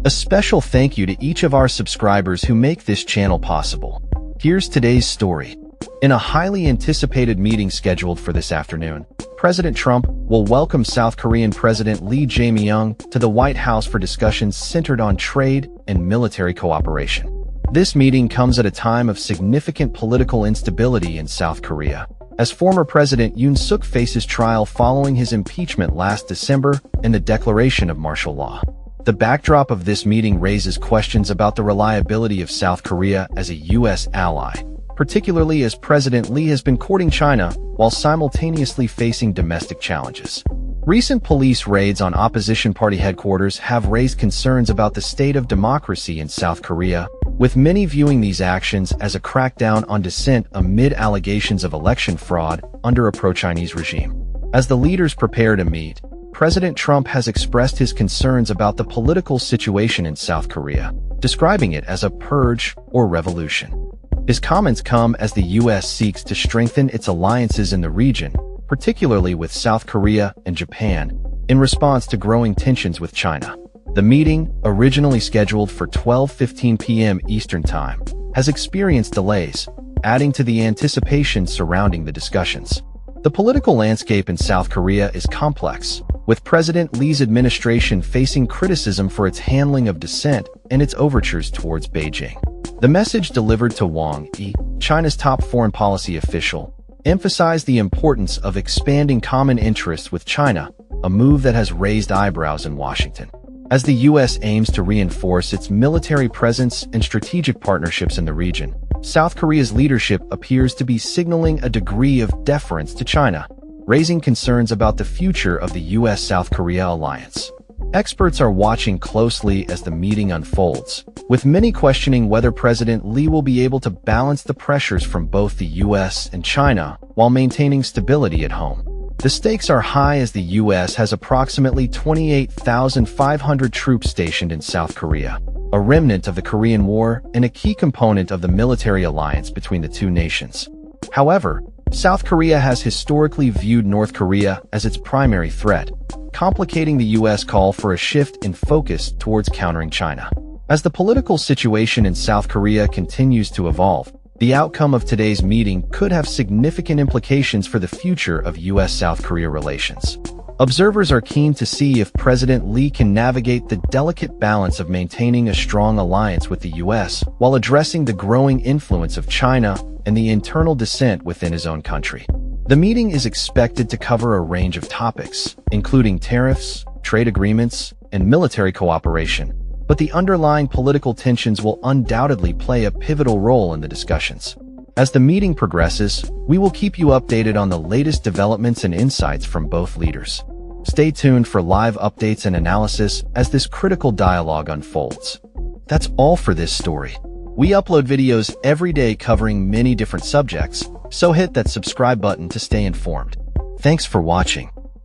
A special thank you to each of our subscribers who make this channel possible. Here's today's story. In a highly anticipated meeting scheduled for this afternoon, President Trump will welcome South Korean President Lee Jae-myung to the White House for discussions centered on trade and military cooperation. This meeting comes at a time of significant political instability in South Korea, as former President Yoon Suk faces trial following his impeachment last December and the declaration of martial law. The backdrop of this meeting raises questions about the reliability of South Korea as a U.S. ally, particularly as President Lee has been courting China while simultaneously facing domestic challenges. Recent police raids on opposition party headquarters have raised concerns about the state of democracy in South Korea, with many viewing these actions as a crackdown on dissent amid allegations of election fraud under a pro-Chinese regime. As the leaders prepare to meet, President Trump has expressed his concerns about the political situation in South Korea, describing it as a purge or revolution. His comments come as the U.S. seeks to strengthen its alliances in the region, particularly with South Korea and Japan, in response to growing tensions with China. The meeting, originally scheduled for 12:15 p.m. Eastern Time, has experienced delays, adding to the anticipation surrounding the discussions. The political landscape in South Korea is complex, with President Lee's administration facing criticism for its handling of dissent and its overtures towards Beijing. The message delivered to Wang Yi, China's top foreign policy official, emphasized the importance of expanding common interests with China, a move that has raised eyebrows in Washington. As the U.S. aims to reinforce its military presence and strategic partnerships in the region, South Korea's leadership appears to be signaling a degree of deference to China, raising concerns about the future of the U.S.-South Korea alliance. Experts are watching closely as the meeting unfolds, with many questioning whether President Lee will be able to balance the pressures from both the U.S. and China while maintaining stability at home. The stakes are high as the U.S. has approximately 28,500 troops stationed in South Korea, a remnant of the Korean War and a key component of the military alliance between the two nations. However, South Korea has historically viewed North Korea as its primary threat, complicating the U.S. call for a shift in focus towards countering China. As the political situation in South Korea continues to evolve, the outcome of today's meeting could have significant implications for the future of U.S.-South Korea relations. Observers are keen to see if President Lee can navigate the delicate balance of maintaining a strong alliance with the U.S. while addressing the growing influence of China and the internal dissent within his own country. The meeting is expected to cover a range of topics, including tariffs, trade agreements, and military cooperation, but the underlying political tensions will undoubtedly play a pivotal role in the discussions. As the meeting progresses, we will keep you updated on the latest developments and insights from both leaders. Stay tuned for live updates and analysis as this critical dialogue unfolds. That's all for this story. We upload videos every day covering many different subjects, so hit that subscribe button to stay informed. Thanks for watching.